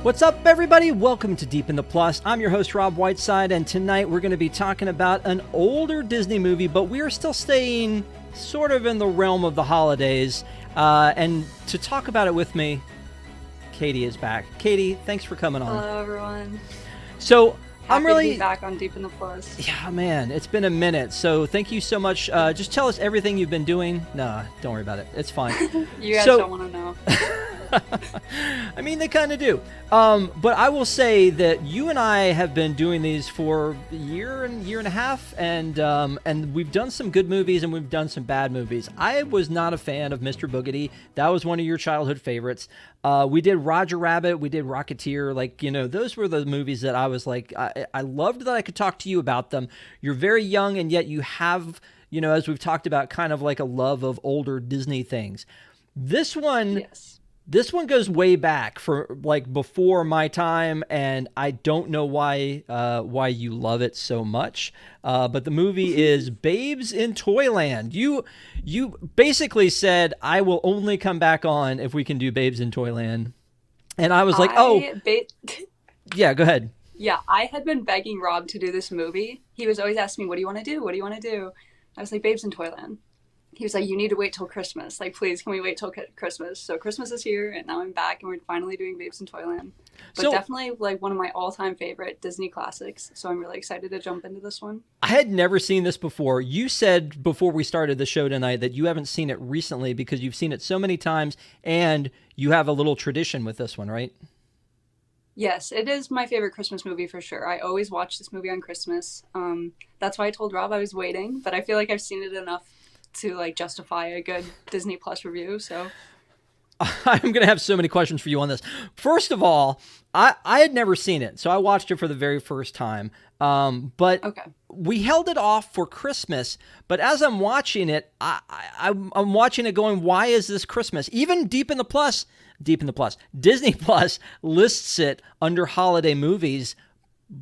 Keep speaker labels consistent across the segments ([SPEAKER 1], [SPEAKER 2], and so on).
[SPEAKER 1] What's up, everybody? Welcome to Deep in the Plus. I'm your host, Rob Whiteside, and tonight we're going to be talking about an older Disney movie, but we are still staying sort of in the realm of the holidays. And to talk about it with me, Katy is back. Katy, thanks for coming on.
[SPEAKER 2] Hello, everyone.
[SPEAKER 1] So
[SPEAKER 2] Happy to be back on Deep in the Plus.
[SPEAKER 1] Yeah, man, it's been a minute. So thank you so much. Just tell us everything you've been doing. Nah, don't worry about it. It's fine.
[SPEAKER 2] You guys don't want to know.
[SPEAKER 1] I mean, they kind of do. But I will say that you and I have been doing these for a year and a half, and we've done some good movies and we've done some bad movies. I was not a fan of Mr. Boogedy. That was one of your childhood favorites. We did Roger Rabbit. We did Rocketeer. Like, you know, those were the movies that I was like, I loved that I could talk to you about them. You're very young, and yet you have, you know, as we've talked about, kind of like a love of older Disney things. This one...
[SPEAKER 2] Yes.
[SPEAKER 1] This one goes way back for like before my time, and I don't know why you love it so much. But the movie is Babes in Toyland. You basically said, I will only come back on if we can do Babes in Toyland. And I was like, yeah, go ahead.
[SPEAKER 2] Yeah, I had been begging Rob to do this movie. He was always asking me, what do you want to do? What do you want to do? I was like, Babes in Toyland. He was like, you need to wait till Christmas. Like, please, can we wait till Christmas? So Christmas is here, and now I'm back, and we're finally doing Babes in Toyland. But definitely, like, one of my all-time favorite Disney classics. So I'm really excited to jump into this one.
[SPEAKER 1] I had never seen this before. You said before we started the show tonight that you haven't seen it recently because you've seen it so many times, and you have a little tradition with this one, right?
[SPEAKER 2] Yes, it is my favorite Christmas movie for sure. I always watch this movie on Christmas. That's why I told Rob I was waiting, but I feel like I've seen it enough to like justify a good Disney Plus review. So
[SPEAKER 1] I'm going to have so many questions for you on this. First of all, I had never seen it, so I watched it for the very first time. But
[SPEAKER 2] okay.
[SPEAKER 1] We held it off for Christmas. But as I'm watching it, I'm watching it going, why is this Christmas? Even Deep in the Plus, Disney Plus lists it under holiday movies.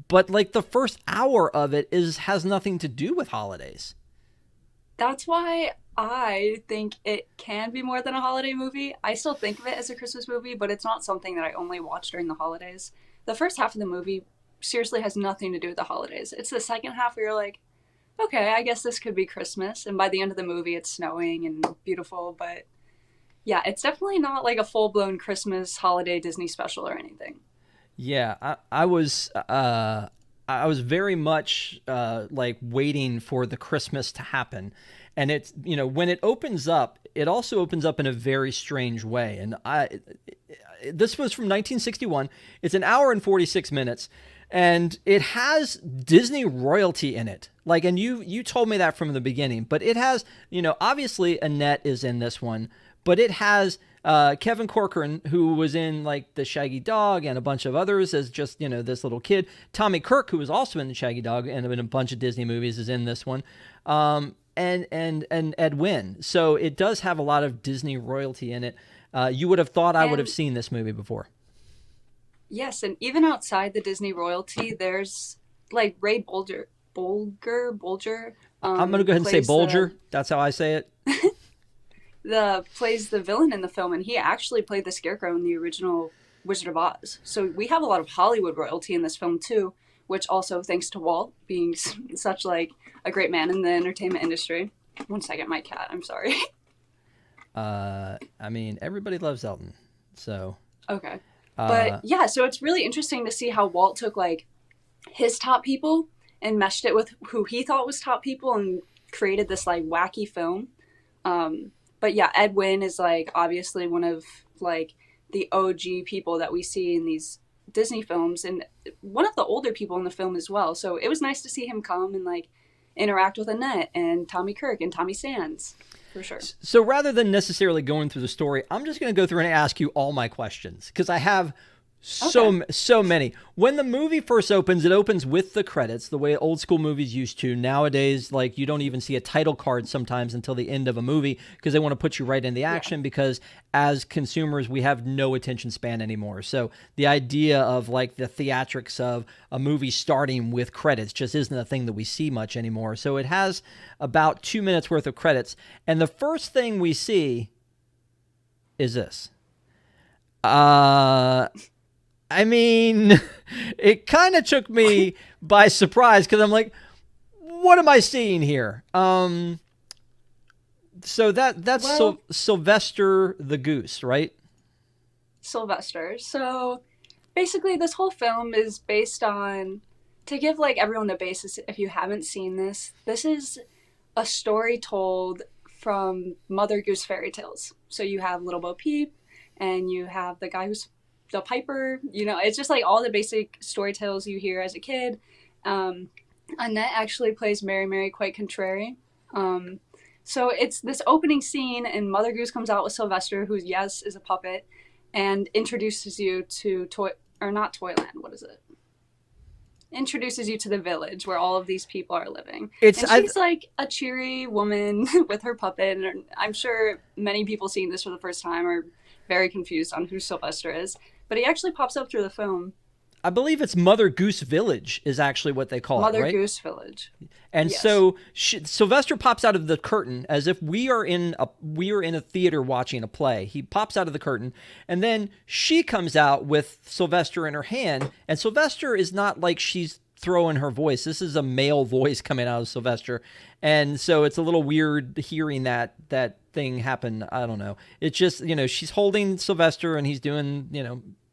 [SPEAKER 1] But like the first hour of it has nothing to do with holidays.
[SPEAKER 2] That's why I think it can be more than a holiday movie. I still think of it as a Christmas movie, but it's not something that I only watch during the holidays. The first half of the movie seriously has nothing to do with the holidays. It's the second half where you're like, okay, I guess this could be Christmas. And by the end of the movie, it's snowing and beautiful. But yeah, it's definitely not like a full-blown Christmas holiday Disney special or anything.
[SPEAKER 1] Yeah, I was very much like waiting for the Christmas to happen. And it's, you know, when it opens up, it also opens up in a very strange way. And this was from 1961. It's an hour and 46 minutes. And it has Disney royalty in it. Like, and you told me that from the beginning. But it has, you know, obviously Annette is in this one. But it has Kevin Corcoran, who was in like The Shaggy Dog and a bunch of others as just, you know, this little kid. Tommy Kirk, who was also in The Shaggy Dog and in a bunch of Disney movies, is in this one. And Ed Wynn. So it does have a lot of Disney royalty in it. You would have thought I would have seen this movie before.
[SPEAKER 2] Yes, and even outside the Disney royalty, there's like Ray Bolger.
[SPEAKER 1] I'm going to go ahead and say Bolger. That's how I say it.
[SPEAKER 2] Plays the villain in the film, and he actually played the Scarecrow in the original Wizard of Oz. So we have a lot of Hollywood royalty in this film too, which also thanks to Walt being such like a great man in the entertainment industry. One second, my cat. I'm sorry.
[SPEAKER 1] I mean, everybody loves Elton, so
[SPEAKER 2] okay. But yeah, so it's really interesting to see how Walt took like his top people and meshed it with who he thought was top people and created this like wacky film. But yeah, Ed Wynn is like obviously one of like the OG people that we see in these Disney films and one of the older people in the film as well. So it was nice to see him come and like interact with Annette and Tommy Kirk and Tommy Sands. For sure.
[SPEAKER 1] So rather than necessarily going through the story, I'm just going to go through and ask you all my questions because I have so many. When the movie first opens, it opens with the credits, the way old school movies used to. Nowadays, like you don't even see a title card sometimes until the end of a movie because they want to put you right in the action because as consumers, we have no attention span anymore. So the idea of like the theatrics of a movie starting with credits just isn't a thing that we see much anymore. So it has about 2 minutes worth of credits. And the first thing we see is this. I mean, it kind of took me by surprise because I'm like, what am I seeing here? So that's
[SPEAKER 2] Well,
[SPEAKER 1] Sylvester the Goose, right?
[SPEAKER 2] Sylvester. So basically, this whole film is based on, to give like everyone a basis if you haven't seen this, this is a story told from Mother Goose fairy tales. So you have Little Bo Peep, and you have the guy who's the piper. You know, it's just like all the basic story tales you hear as a kid. Um, Annette actually plays Mary Mary quite contrary. Um, so it's this opening scene, and Mother Goose comes out with Sylvester, who, yes, is a puppet, and introduces you to or not Toyland. What is it? Introduces you to the village where all of these people are living.
[SPEAKER 1] It's
[SPEAKER 2] And she's like a cheery woman with her puppet. And I'm sure many people seeing this for the first time are very confused on who Sylvester is. But he actually pops up through the film.
[SPEAKER 1] I believe it's Mother Goose Village is actually what they call it,
[SPEAKER 2] Mother
[SPEAKER 1] right?
[SPEAKER 2] Goose Village.
[SPEAKER 1] And
[SPEAKER 2] Yes.
[SPEAKER 1] so Sylvester pops out of the curtain as if we are in a theater watching a play. He pops out of the curtain, and then she comes out with Sylvester in her hand. And Sylvester is not like she's throwing her voice. This is a male voice coming out of Sylvester, and so it's a little weird hearing that thing happen. I don't know. It's just she's holding Sylvester and he's doing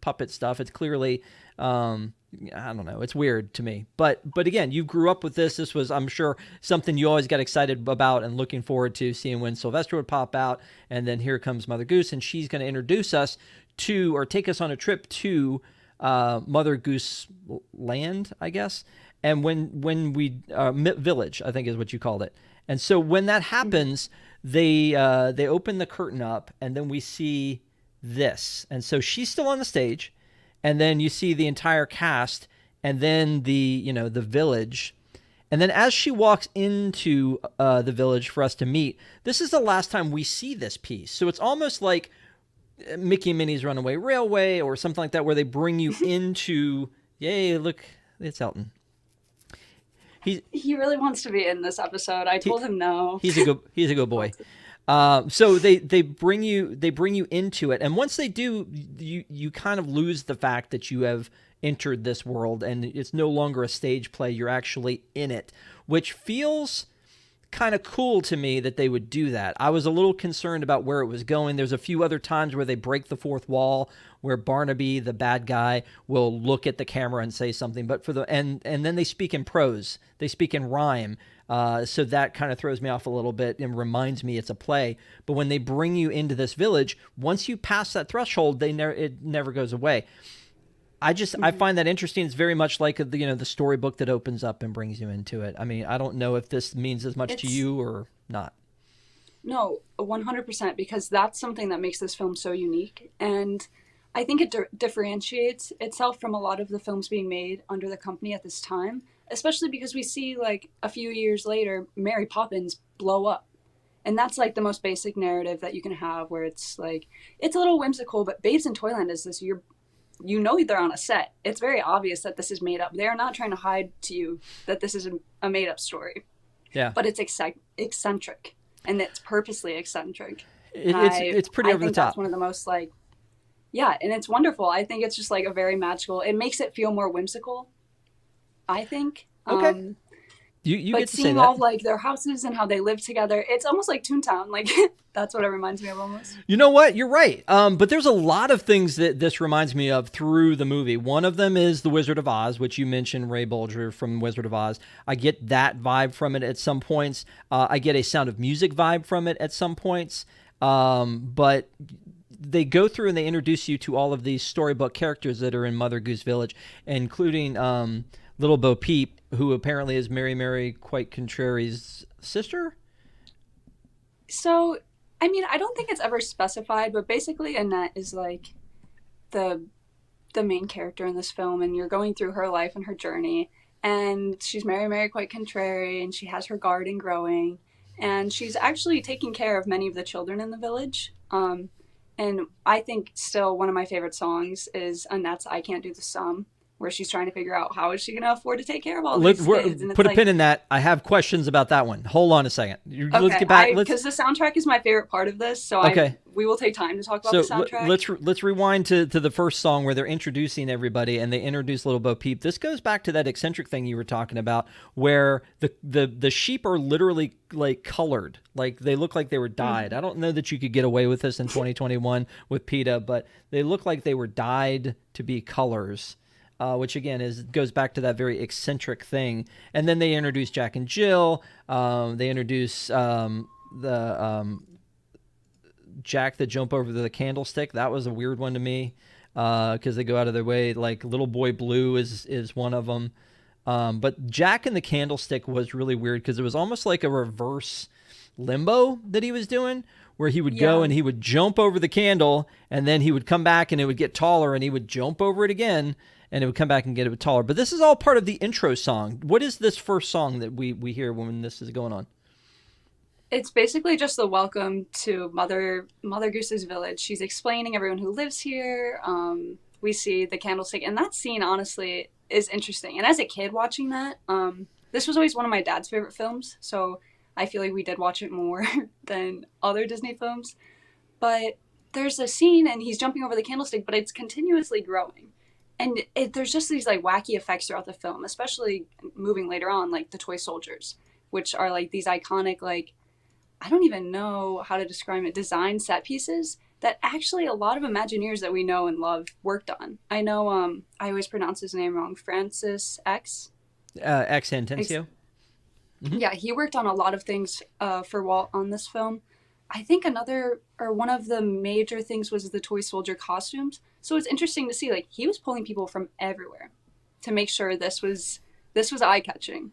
[SPEAKER 1] puppet stuff. It's clearly. I don't know. It's weird to me. But again, you grew up with this. This was, I'm sure, something you always got excited about and looking forward to seeing when Sylvester would pop out. And then here comes Mother Goose, and she's going to introduce us to, or take us on a trip to Mother Goose Land, I guess. And when we village, I think is what you called it. And so when that happens, they open the curtain up, and then we see this. And so she's still on the stage. And then you see the entire cast, and then the village, and then as she walks into the village for us to meet, this is the last time we see this piece. So it's almost like Mickey and Minnie's Runaway Railway or something like that, where they bring you into. Yay! Look, it's Elton.
[SPEAKER 2] He really wants to be in this episode. I told him no.
[SPEAKER 1] He's a good boy. So they bring you into it, and once they do, you kind of lose the fact that you have entered this world, and it's no longer a stage play. You're actually in it, which feels kind of cool to me that they would do that. I was a little concerned about where it was going. There's a few other times where they break the fourth wall, where Barnaby, the bad guy, will look at the camera and say something, but and then they speak in prose. They speak in rhyme. So that kind of throws me off a little bit and reminds me it's a play. But when they bring you into this village, once you pass that threshold, it never goes away. I find that interesting. It's very much like the storybook that opens up and brings you into it. I mean, I don't know if this means as much to you or not.
[SPEAKER 2] No, 100%, because that's something that makes this film so unique. And I think it differentiates itself from a lot of the films being made under the company at this time, especially because we see, like, a few years later, Mary Poppins blow up. And that's, like, the most basic narrative that you can have, where it's, like, it's a little whimsical, but Babes in Toyland is this, they're on a set. It's very obvious that this is made up. They are not trying to hide to you that this is a made-up story.
[SPEAKER 1] Yeah.
[SPEAKER 2] But it's eccentric, and it's purposely eccentric.
[SPEAKER 1] It's pretty over the top. I think
[SPEAKER 2] that's one of the most, like, yeah, and it's wonderful. I think it's just, like, a very magical. It makes it feel more whimsical, I think.
[SPEAKER 1] Okay. You
[SPEAKER 2] but
[SPEAKER 1] get to say
[SPEAKER 2] seeing
[SPEAKER 1] that.
[SPEAKER 2] all of, like, their houses and how they live together, it's almost like Toontown. Like, that's what it reminds me of almost.
[SPEAKER 1] You know what? You're right. But there's a lot of things that this reminds me of through the movie. One of them is The Wizard of Oz, which you mentioned, Ray Bolger from Wizard of Oz. I get that vibe from it at some points. I get a Sound of Music vibe from it at some points. But they go through and they introduce you to all of these storybook characters that are in Mother Goose Village, including Little Bo Peep, who apparently is Mary Mary Quite Contrary's sister?
[SPEAKER 2] So, I mean, I don't think it's ever specified, but basically Annette is, like, the main character in this film, and you're going through her life and her journey, and she's Mary Mary Quite Contrary, and she has her garden growing, and she's actually taking care of many of the children in the village. And I think still one of my favorite songs is Annette's I Can't Do the Sum. where she's trying to figure out how is she going to afford to take care of all
[SPEAKER 1] Look,
[SPEAKER 2] these kids. And it's
[SPEAKER 1] put a
[SPEAKER 2] like,
[SPEAKER 1] pin in that. I have questions about that one. Hold on a second. Let's
[SPEAKER 2] okay,
[SPEAKER 1] get back.
[SPEAKER 2] because the soundtrack is my favorite part of this, so
[SPEAKER 1] Okay.
[SPEAKER 2] we will take time to talk about
[SPEAKER 1] So
[SPEAKER 2] the soundtrack.
[SPEAKER 1] let's rewind to the first song where they're introducing everybody and they introduce Little Bo Peep. This goes back to that eccentric thing you were talking about, where the sheep are literally like colored, like they look like they were dyed. I don't know that you could get away with this in 2021 with PETA, but they look like they were dyed to be colors. Which again goes back to that very eccentric thing. And then they introduce Jack and Jill. They introduce the Jack that jump over the candlestick. That was a weird one to me because they go out of their way. Like Little Boy Blue is one of them. But Jack and the candlestick was really weird because it was almost like a reverse limbo that he was doing, where he would go and he would jump over the candle and then he would come back and it would get taller and he would jump over it again and it would come back and get a bit taller. But this is all part of the intro song. What is this first song that we hear when this is going on?
[SPEAKER 2] It's basically just the welcome to Mother Goose's village. She's explaining everyone who lives here. We see the candlestick, and that scene honestly is interesting. And as a kid watching that, this was always one of my dad's favorite films, so I feel like we did watch it more than other Disney films. But there's a scene and he's jumping over the candlestick, but it's continuously growing. And there's just these like wacky effects throughout the film, especially moving later on, like the toy soldiers, which are like these iconic, like, I don't even know how to describe it, design set pieces that actually a lot of Imagineers that we know and love worked on. I know, I always pronounce his name wrong, Francis X.
[SPEAKER 1] X Antencio.
[SPEAKER 2] Mm-hmm. Yeah, he worked on a lot of things for Walt on this film. I think one of the major things was the toy soldier costumes. So it's interesting to see, like, he was pulling people from everywhere to make sure this was eye-catching.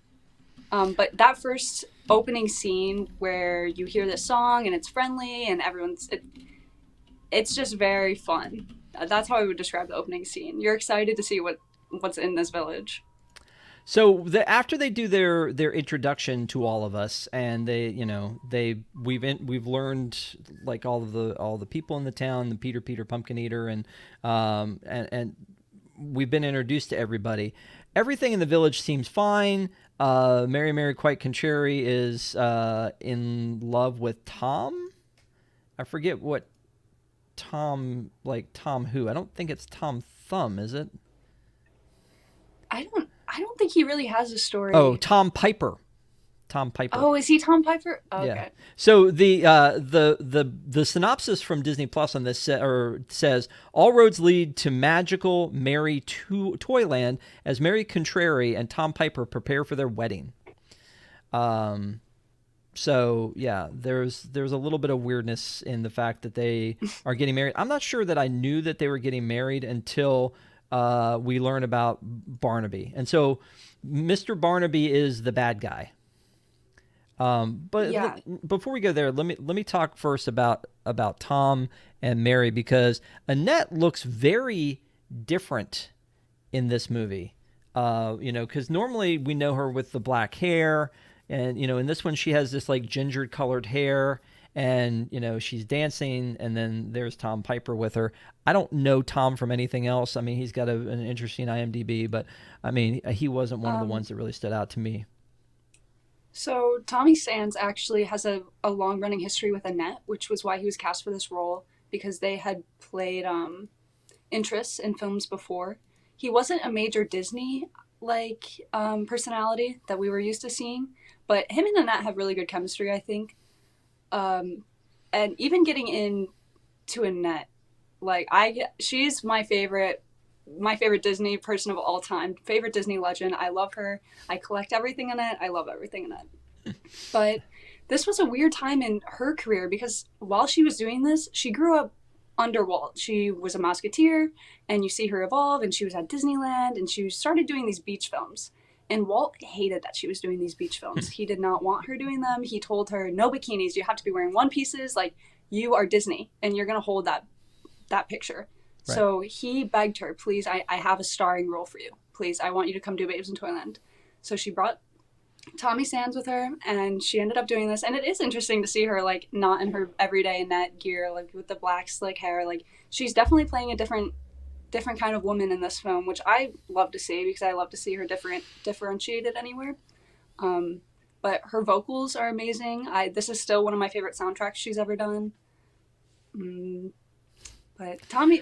[SPEAKER 2] But that first opening scene where you hear this song and it's friendly and it's just very fun. That's how I would describe the opening scene. You're excited to see what's in this village.
[SPEAKER 1] So after they do their introduction to all of us, and we've learned like all the people in the town, the Peter Pumpkin Eater, and we've been introduced to everybody. Everything in the village seems fine. Mary Quite Contrary is in love with Tom. I forget what Tom who. I don't think it's Tom Thumb, is it?
[SPEAKER 2] I don't think he really has a story.
[SPEAKER 1] Oh, Tom Piper. Tom Piper.
[SPEAKER 2] Oh, is he Tom Piper? Oh,
[SPEAKER 1] yeah.
[SPEAKER 2] Okay.
[SPEAKER 1] So the synopsis from Disney Plus on this says all roads lead to magical Merry Toyland as Mary Contrary and Tom Piper prepare for their wedding. So yeah, there's a little bit of weirdness in the fact that they are getting married. I'm not sure that I knew that they were getting married until we learn about Barnaby. And so Mr. Barnaby is the bad guy. But
[SPEAKER 2] yeah.
[SPEAKER 1] Before we go there, let me talk first about Tom and Mary, because Annette looks very different in this movie. Because normally we know her with the black hair, and in this one she has this like ginger colored hair, and she's dancing, and then there's Tom Piper with her. I don't know Tom from anything else. I mean, he's got an interesting IMDb, but I mean, he wasn't one of the ones that really stood out to me.
[SPEAKER 2] So Tommy Sands actually has a long-running history with Annette, which was why he was cast for this role, because they had played interests in films before. He wasn't a major Disney personality that we were used to seeing, but him and Annette have really good chemistry, I think. And even getting into Annette, she's my favorite Disney person of all time, favorite Disney legend. I love her. I collect everything in it. I love everything in it. But this was a weird time in her career because while she was doing this, she grew up under Walt. She was a Musketeer, and you see her evolve, and she was at Disneyland, and she started doing these beach films. And Walt hated that she was doing these beach films. He did not want her doing them. He told her, no bikinis. You have to be wearing one pieces. Like, you are Disney, and you're going to hold that picture. Right. So he begged her, please, I have a starring role for you. Please, I want you to come do Babes in Toyland. So she brought Tommy Sands with her, and she ended up doing this. And it is interesting to see her, like, not in her everyday Annette gear, like, with the black slick hair. Like, she's definitely playing a different different kind of woman in this film, which I love to see because I love to see her differentiated anywhere. But her vocals are amazing. This is still one of my favorite soundtracks she's ever done. But Tommy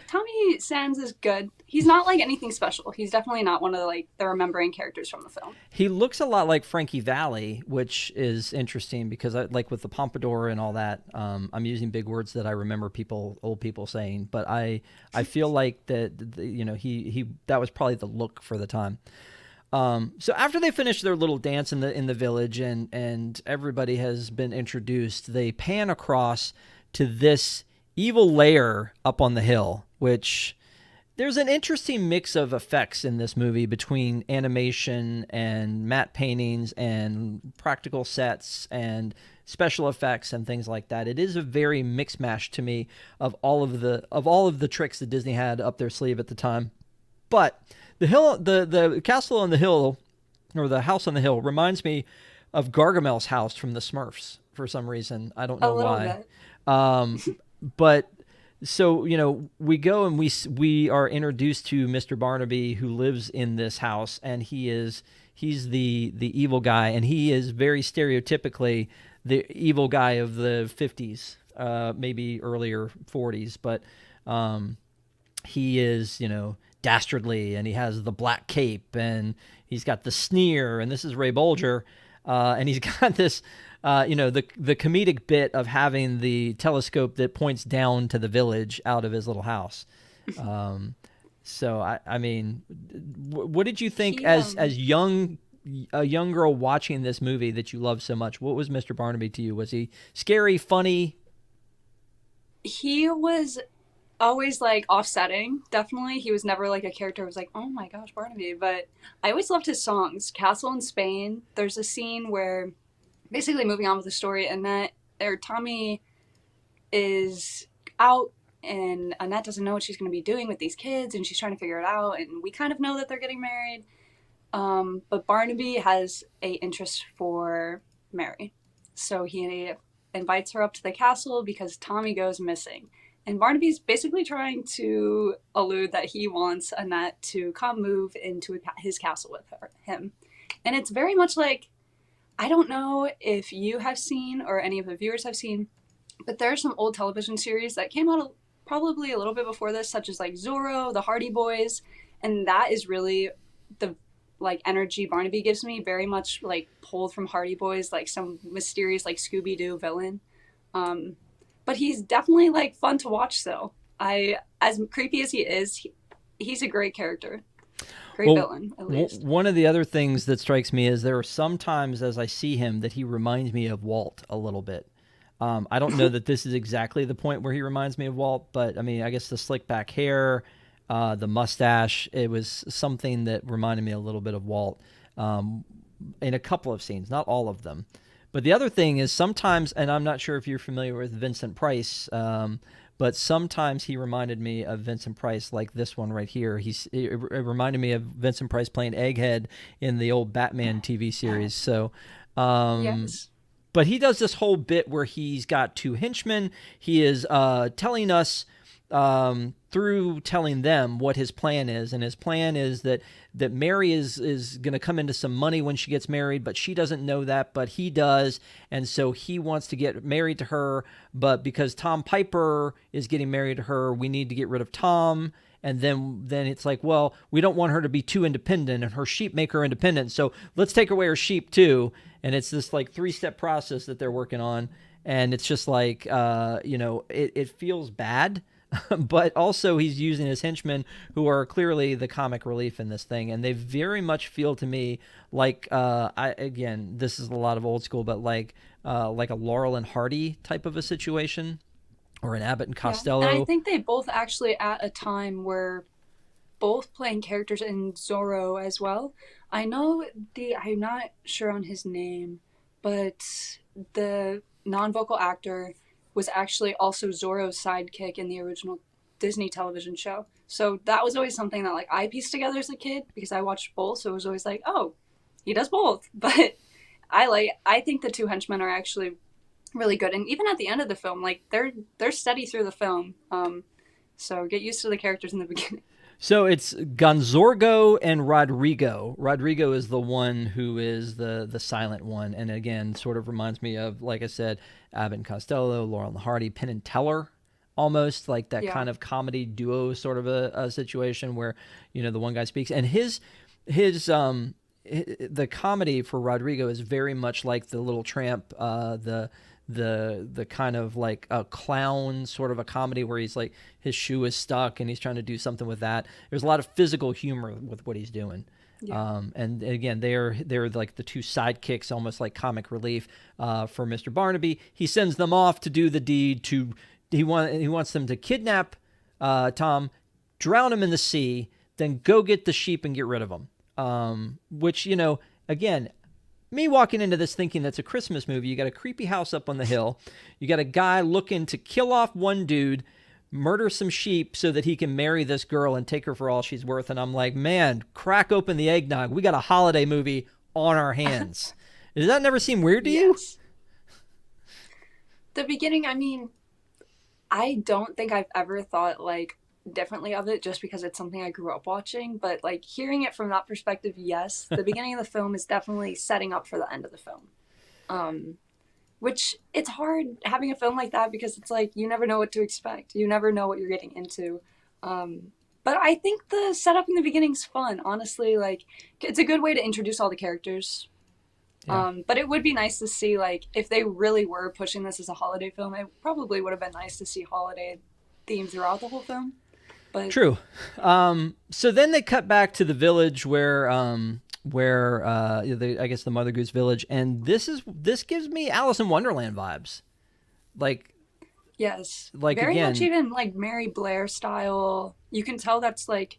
[SPEAKER 2] Sands is good. He's not like anything special. He's definitely not one of the remembering characters from the film.
[SPEAKER 1] He looks a lot like Frankie Valli, which is interesting because with the pompadour and all that, I'm using big words that I remember old people saying, but I feel like that he that was probably the look for the time. So after they finish their little dance in the village and everybody has been introduced, they pan across to this evil lair up on the hill, which there's an interesting mix of effects in this movie between animation and matte paintings and practical sets and special effects and things like that. It is a very mixed mash to me of all of the tricks that Disney had up their sleeve at the time. But the castle on the hill, or the house on the hill, reminds me of Gargamel's house from the Smurfs for some reason. I don't know why. But so, we go and we are introduced to Mr. Barnaby, who lives in this house, and he's the evil guy, and he is very stereotypically the evil guy of the 50s, maybe earlier 40s, but he is, dastardly, and he has the black cape, and he's got the sneer, and this is Ray Bolger, and he's got this the comedic bit of having the telescope that points down to the village out of his little house. So I mean, what did you think as a young girl watching this movie that you love so much? What was Mr. Barnaby to you? Was he scary, funny?
[SPEAKER 2] He was always offsetting. Definitely, he was never a character who was oh my gosh, Barnaby. But I always loved his songs. Castle in Spain. There's a scene where, basically moving on with the story, Tommy is out and Annette doesn't know what she's going to be doing with these kids, and she's trying to figure it out, and we kind of know that they're getting married. But Barnaby has a interest for Mary. So he invites her up to the castle because Tommy goes missing. And Barnaby's basically trying to allude that he wants Annette to come move into his castle with him. And it's very much I don't know if you have seen or any of the viewers have seen, but there are some old television series that came out probably a little bit before this, such as Zorro, the Hardy Boys, and that is really the energy Barnaby gives me, very much pulled from Hardy Boys, some mysterious Scooby-Doo villain. But he's definitely fun to watch though. As creepy as he is, he's a great character. Great villain, at least.
[SPEAKER 1] One of the other things that strikes me is there are some times as I see him that he reminds me of Walt a little bit. I don't know that this is exactly the point where he reminds me of Walt, but I mean, I guess the slick back hair, the mustache, it was something that reminded me a little bit of Walt in a couple of scenes, not all of them. But the other thing is sometimes, and I'm not sure if you're familiar with Vincent Price, but sometimes he reminded me of Vincent Price, like this one right here. It reminded me of Vincent Price playing Egghead in the old Batman TV series. So,
[SPEAKER 2] yes.
[SPEAKER 1] But he does this whole bit where he's got two henchmen. He is telling us through telling them what his plan is, and his plan is that Mary is going to come into some money when she gets married, but she doesn't know that, but he does, and so he wants to get married to her, but because Tom Piper is getting married to her, we need to get rid of Tom. And then it's well, we don't want her to be too independent, and her sheep make her independent, so let's take away her sheep too. And it's this 3-step process that they're working on, and it's just it feels bad. But also he's using his henchmen, who are clearly the comic relief in this thing, and they very much feel to me again, this is a lot of old school, but like a Laurel and Hardy type of a situation, or an Abbott and Costello.
[SPEAKER 2] Yeah. And I think they both actually at a time were both playing characters in Zorro as well. I'm not sure on his name, but the non-vocal actor was actually also Zorro's sidekick in the original Disney television show. So that was always something that I pieced together as a kid because I watched both. So it was always oh, he does both. But I think the two henchmen are actually really good. And even at the end of the film, they're steady through the film. So get used to the characters in the beginning.
[SPEAKER 1] So it's Gonzorgo and Rodrigo. Rodrigo is the one who is the silent one, and again, sort of reminds me of, like I said, Abbott and Costello, Laurel and Hardy, Penn and Teller, almost like that
[SPEAKER 2] Yeah.
[SPEAKER 1] kind of comedy duo sort of a situation where the one guy speaks, and the comedy for Rodrigo is very much like the Little Tramp, the kind of like a clown sort of a comedy where he's like his shoe is stuck and he's trying to do something with that. There's a lot of physical humor with what he's doing.
[SPEAKER 2] Yeah.
[SPEAKER 1] And again, they're like the two sidekicks, almost like comic relief for Mr. Barnaby. He sends them off to do the deed. He wants them to kidnap Tom, drown him in the sea, then go get the sheep and get rid of them. Which again, me walking into this thinking that's a Christmas movie. You got a creepy house up on the hill. You got a guy looking to kill off one dude, murder some sheep so that he can marry this girl and take her for all she's worth. And I'm like, man, crack open the eggnog. We got a holiday movie on our hands. Does that never seem weird to you?
[SPEAKER 2] The beginning, I mean, I don't think I've ever thought like differently of it just because it's something I grew up watching, but like hearing it from that perspective, yes, the beginning of the film is definitely setting up for the end of the film. Which it's hard having a film like that because it's like you never know what to expect. You never know what you're getting into. But I think the setup in the beginning's fun, honestly. Like it's a good way to introduce all the characters. Yeah. But it would be nice to see, like, if they really were pushing this as a holiday film, it probably would have been nice to see holiday theme throughout the whole film. But
[SPEAKER 1] true. So then they cut back to the village where I guess the Mother Goose village, and this gives me Alice in Wonderland vibes, like
[SPEAKER 2] yes,
[SPEAKER 1] like
[SPEAKER 2] very
[SPEAKER 1] again,
[SPEAKER 2] much even like Mary Blair style. You can tell that's like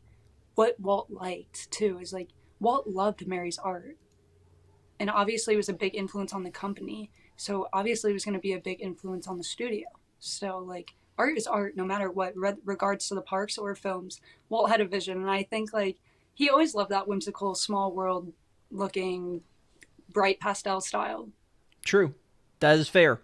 [SPEAKER 2] what Walt liked too. Is like Walt loved Mary's art, and obviously it was a big influence on the company. So obviously it was going to be a big influence on the studio. So like art is art, no matter what, regards to the parks or films. Walt had a vision, and I think like he always loved that whimsical, small world looking, bright pastel style.
[SPEAKER 1] True, that is fair.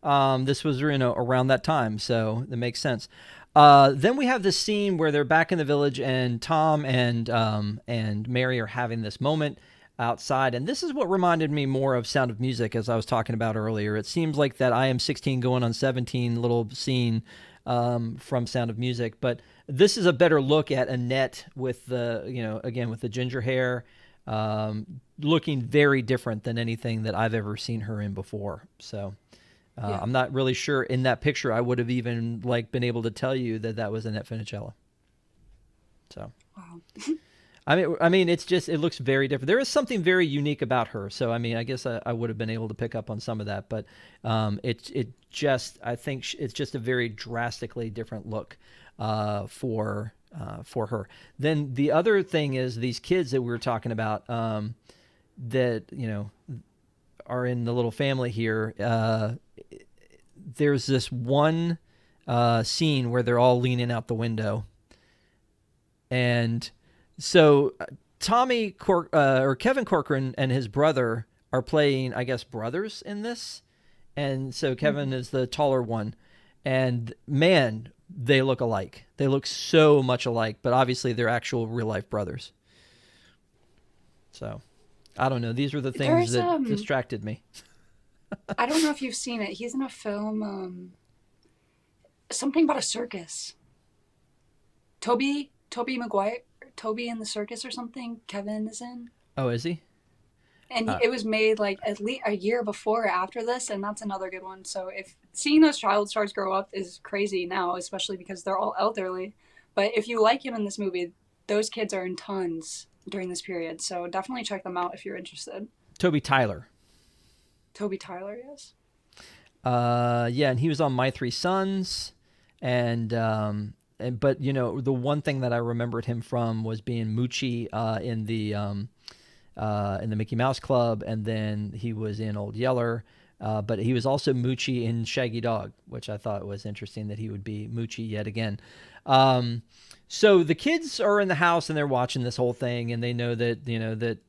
[SPEAKER 1] This was around that time, so that makes sense. Then we have this scene where they're back in the village, and Tom and Mary are having this moment outside, and this is what reminded me more of Sound of Music, as I was talking about earlier. It seems like that I Am 16 going on 17 little scene from Sound of Music, but this is a better look at Annette with the again with the ginger hair, looking very different than anything that I've ever seen her in before. So yeah. I'm not really sure in that picture I would have even like been able to tell you that was Annette Funicello. So
[SPEAKER 2] wow.
[SPEAKER 1] I mean, it's just, it looks very different. There is something very unique about her. So, I mean, I guess I would have been able to pick up on some of that, but I think it's just a very drastically different look for her. Then the other thing is these kids that we were talking about that, are in the little family here. There's this one scene where they're all leaning out the window, and so Kevin Corcoran and his brother are playing, I guess, brothers in this. And so Kevin is the taller one. And man, they look alike. They look so much alike, but obviously they're actual real life brothers. So I don't know. These were the things that distracted me.
[SPEAKER 2] I don't know if you've seen it. He's in a film, something about a circus. Toby Maguire. Toby in the Circus or something Kevin is in.
[SPEAKER 1] Oh, is he?
[SPEAKER 2] And it was made like at least a year before or after this, and that's another good one. So if seeing those child stars grow up is crazy now, especially because they're all elderly, but if you like him in this movie, those kids are in tons during this period, so definitely check them out if you're interested.
[SPEAKER 1] Toby Tyler,
[SPEAKER 2] yes.
[SPEAKER 1] Yeah, and he was on My Three Sons, but the one thing that I remembered him from was being Moochie in the Mickey Mouse Club, and then he was in Old Yeller, but he was also Moochie in Shaggy Dog, which I thought was interesting that he would be Moochie yet again. So the kids are in the house and they're watching this whole thing, and they know that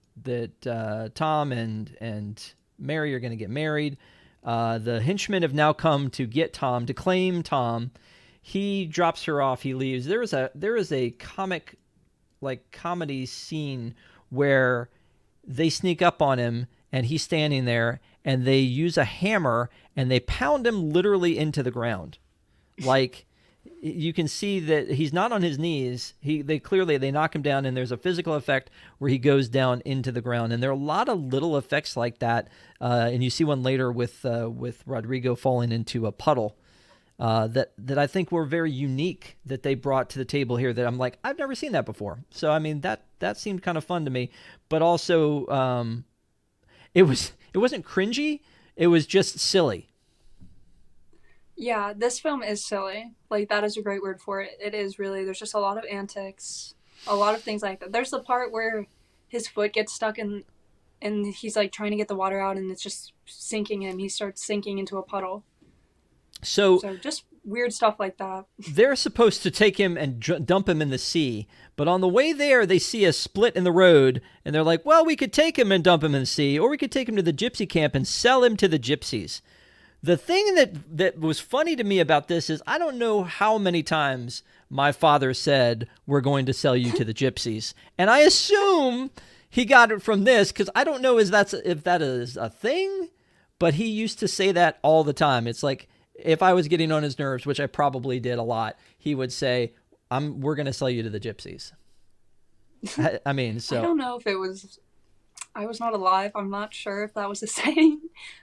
[SPEAKER 1] Tom and Mary are going to get married. The henchmen have now come to get Tom, to claim Tom. He drops her off. He leaves. There is a comic like comedy scene where they sneak up on him and he's standing there and they use a hammer and they pound him literally into the ground. Like, you can see that he's not on his knees. They knock him down, and there's a physical effect where he goes down into the ground. And there are a lot of little effects like that. And you see one later with Rodrigo falling into a puddle that I think were very unique that they brought to the table here. That I'm like, I've never seen that before. So I mean, that seemed kind of fun to me. But also, it wasn't cringy. It was just silly.
[SPEAKER 2] Yeah, this film is silly. Like, that is a great word for it. It is really. There's just a lot of antics, a lot of things like that. There's the part where his foot gets stuck in, and he's like trying to get the water out, and it's just sinking him. He starts sinking into a puddle.
[SPEAKER 1] So
[SPEAKER 2] just weird stuff like that.
[SPEAKER 1] They're supposed to take him and dump him in the sea, but on the way there, they see a split in the road, and they're like, well, we could take him and dump him in the sea, or we could take him to the gypsy camp and sell him to the gypsies. The thing that was funny to me about this is I don't know how many times my father said, we're going to sell you to the gypsies. And I assume he got it from this, because I don't know if that is a thing, but he used to say that all the time. It's like, if I was getting on his nerves, which I probably did a lot, he would say, we're going to sell you to the gypsies. I mean, so.
[SPEAKER 2] I don't know if it was, I was not alive. I'm not sure if that was a saying,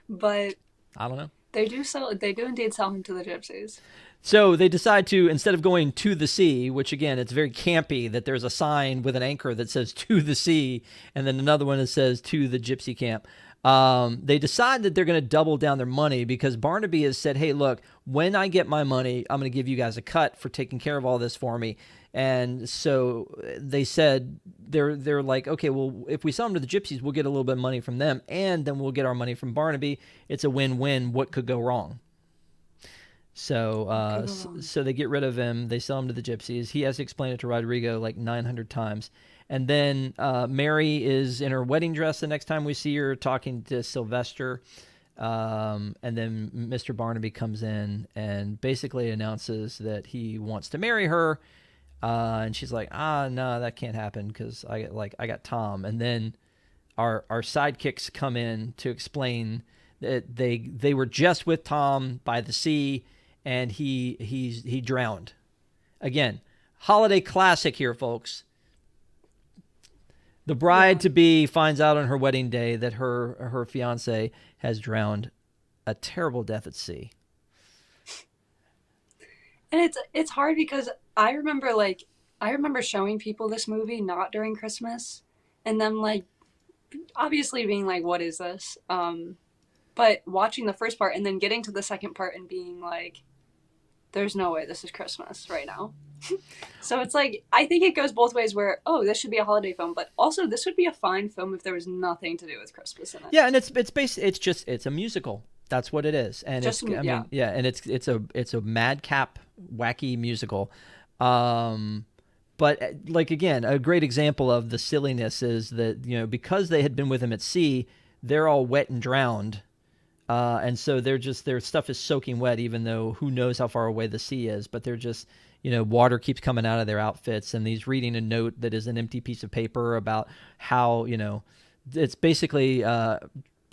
[SPEAKER 2] but.
[SPEAKER 1] I don't know.
[SPEAKER 2] They do indeed sell him to the gypsies.
[SPEAKER 1] So they decide to, instead of going to the sea, which again, it's very campy that there's a sign with an anchor that says to the sea, and then another one that says to the gypsy camp. They decide that they're going to double down their money because Barnaby has said, hey, look, when I get my money, I'm going to give you guys a cut for taking care of all this for me. And so they said, they're like, okay, well, if we sell them to the gypsies, we'll get a little bit of money from them, and then we'll get our money from Barnaby. It's a win-win. What could go wrong? So so they get rid of him. They sell him to the gypsies. He has to explain it to Rodrigo like 900 times. And then Mary is in her wedding dress the next time we see her, talking to Sylvester. And then Mr. Barnaby comes in and basically announces that he wants to marry her. And she's like, no, that can't happen because I got Tom. And then our sidekicks come in to explain that they were just with Tom by the sea, and he drowned. Again, holiday classic here, folks. The bride-to-be finds out on her wedding day that her fiancé has drowned a terrible death at sea.
[SPEAKER 2] And it's hard because I remember showing people this movie not during Christmas, and them like obviously being like, what is this? But watching the first part and then getting to the second part and being like, there's no way this is Christmas right now. So it's like, I think it goes both ways where, oh, this should be a holiday film, but also this would be a fine film if there was nothing to do with Christmas in it.
[SPEAKER 1] Yeah, and it's a musical. That's what it is. And it's a madcap, wacky musical. But like, again, a great example of the silliness is that, because they had been with him at sea, they're all wet and drowned. And so their stuff is soaking wet, even though who knows how far away the sea is, but they're just, water keeps coming out of their outfits, and he's reading a note that is an empty piece of paper about how, it's basically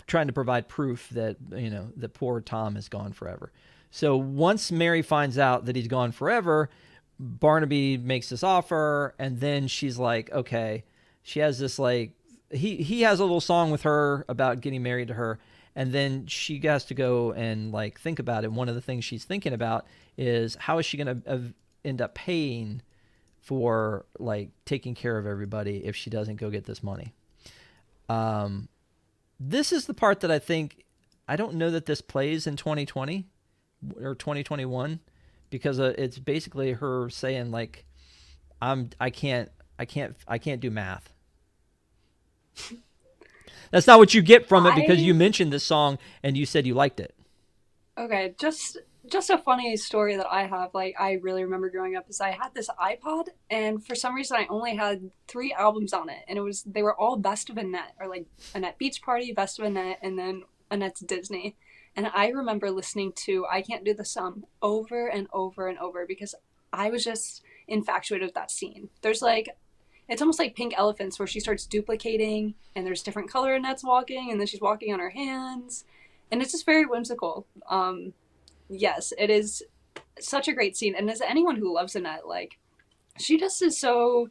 [SPEAKER 1] trying to provide proof that, that poor Tom is gone forever. So once Mary finds out that he's gone forever, Barnaby makes this offer, and then she's like, okay, she has this like, he has a little song with her about getting married to her. And then she has to go and like think about it. One of the things she's thinking about is how is she going to end up paying for like taking care of everybody if she doesn't go get this money. This is the part that I don't know that this plays in 2020 or 2021, because it's basically her saying like, I can't do math. That's not what you get from it, because you mentioned this song and you said you liked it. Okay,
[SPEAKER 2] just a funny story that I have, like, I really remember growing up, is I had this iPod, and for some reason I only had 3 albums on it, and they were all Best of Annette, or like Annette Beach Party, Best of Annette, and then Annette's Disney. And I remember listening to I Can't Do the Sum over and over and over because I was just infatuated with that scene. There's like, it's almost like pink elephants where she starts duplicating and there's different color Annette's walking and then she's walking on her hands. And it's just very whimsical. Yes, it is such a great scene. And as anyone who loves Annette, like, she just is so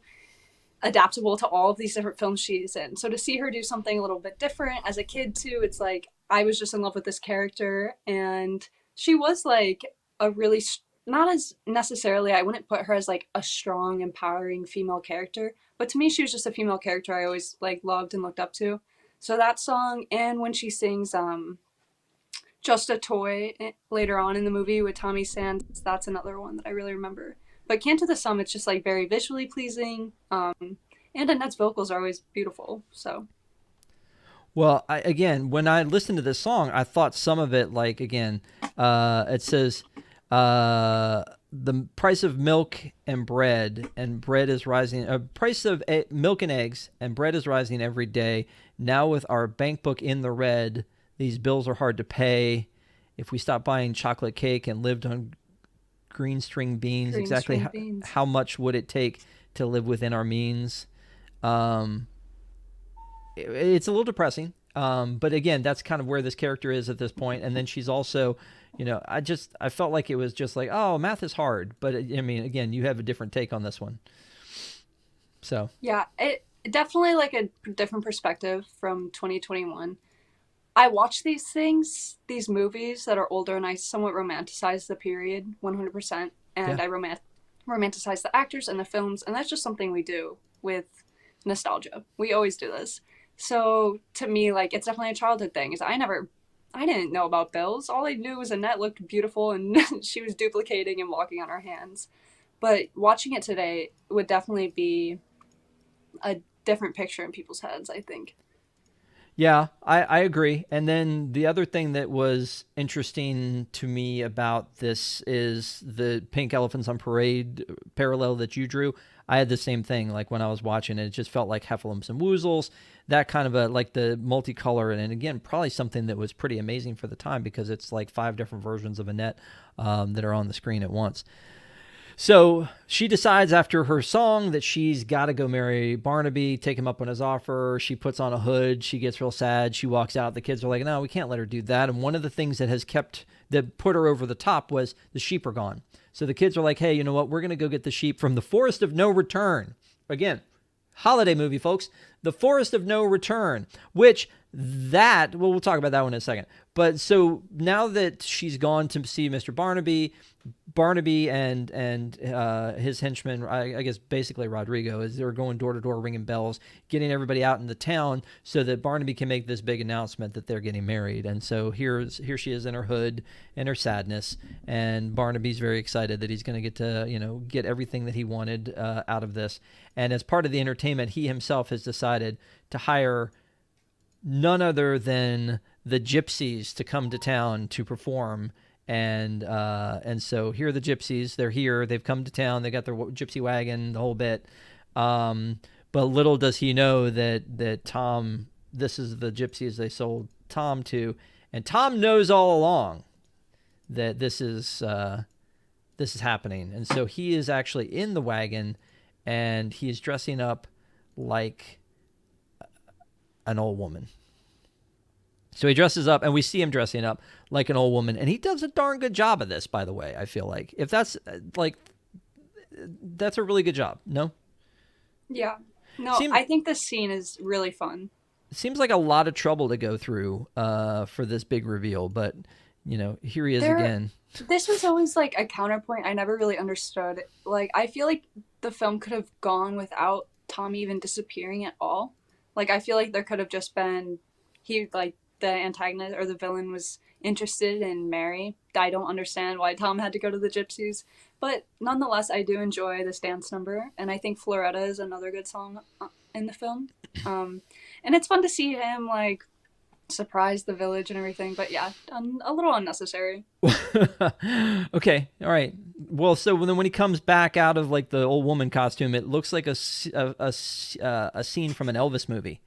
[SPEAKER 2] adaptable to all of these different films she's in. So to see her do something a little bit different as a kid too, it's like I was just in love with this character, and she was like a really not as necessarily, I wouldn't put her as like a strong, empowering female character, but to me she was just a female character I always like loved and looked up to. So that song, and when she sings Just a Toy later on in the movie with Tommy Sands, that's another one that I really remember. But Can't to the Sum, it's just like very visually pleasing. And Annette's vocals are always beautiful. So,
[SPEAKER 1] well, again, when I listened to this song, I thought some of it, like, again, it says, the price of milk and bread is rising. Price of milk and eggs and bread is rising every day. Now with our bank book in the red, these bills are hard to pay. If we stopped buying chocolate cake and lived on green string beans, how much would it take to live within our means? It's a little depressing, but again, that's kind of where this character is at this point. And then she's also, I felt like it was just like, oh, math is hard, but I mean, again, you have a different take on this one. So
[SPEAKER 2] yeah, it definitely like a different perspective from 2021. I watch these movies that are older, and I somewhat romanticize the period 100%. And yeah. I romanticize the actors and the films, and that's just something we do with nostalgia. We always do this. So to me, like, it's definitely a childhood thing. Is I didn't know about bills. All I knew was Annette looked beautiful and she was duplicating and walking on her hands. But watching it today would definitely be a different picture in people's heads, I think.
[SPEAKER 1] Yeah, I agree. And then the other thing that was interesting to me about this is the Pink Elephants on Parade parallel that you drew. I had the same thing. Like when I was watching it, it just felt like Heffalumps and Woozles, that kind of like the multicolor. And again, probably something that was pretty amazing for the time because it's like 5 different versions of Annette that are on the screen at once. So she decides after her song that she's got to go marry Barnaby, take him up on his offer. She puts on a hood. She gets real sad. She walks out. The kids are like, no, we can't let her do that. And one of the things that put her over the top was the sheep are gone. So the kids are like, hey, you know what? We're going to go get the sheep from the Forest of No Return. Again, holiday movie, folks. The Forest of No Return, which we'll talk about that one in a second. But so now that she's gone to see Mr. Barnaby and his henchman, I guess basically Rodrigo, they're going door to door ringing bells, getting everybody out in the town so that Barnaby can make this big announcement that they're getting married. And so here she is in her hood and her sadness, and Barnaby's very excited that he's going to get to get everything that he wanted out of this. And as part of the entertainment, he himself has decided to hire none other than the gypsies to come to town to perform. And so here are the gypsies. They're here. They've come to town. They got their gypsy wagon, the whole bit. But little does he know that Tom, this is the gypsies they sold Tom to, and Tom knows all along that this is happening. And so he is actually in the wagon, and he is dressing up like an old woman. So he dresses up, and we see him dressing up like an old woman, and he does a darn good job of this, by the way. I feel like if that's a really good job. No?
[SPEAKER 2] Yeah. No, I think this scene is really fun.
[SPEAKER 1] It seems like a lot of trouble to go through for this big reveal, but here he is again.
[SPEAKER 2] This was always like a counterpoint I never really understood. Like, I feel like the film could have gone without Tom even disappearing at all. Like, I feel like there could have just been the antagonist or the villain was interested in Mary. I don't understand why Tom had to go to the gypsies, but nonetheless, I do enjoy this dance number, and I think Floretta is another good song in the film. And it's fun to see him like surprise the village and everything, but yeah, a little unnecessary.
[SPEAKER 1] Okay, all right. Well, so then when he comes back out of like the old woman costume, it looks like a scene from an Elvis movie,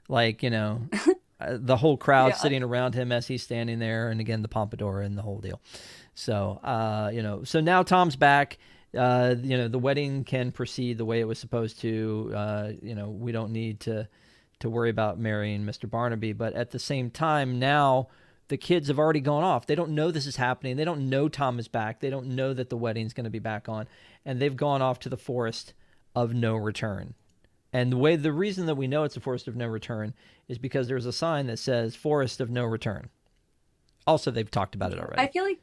[SPEAKER 1] like the whole crowd sitting around him as he's standing there, and again the pompadour and the whole deal. So so now Tom's back. the wedding can proceed the way it was supposed to. We don't need to worry about marrying Mr. Barnaby. But at the same time, now the kids have already gone off. They don't know this is happening. They don't know Tom is back. They don't know that the wedding's going to be back on. And they've gone off to the forest of no return. And the reason that we know it's a forest of no return is because there's a sign that says forest of no return. Also, they've talked about it already.
[SPEAKER 2] I feel like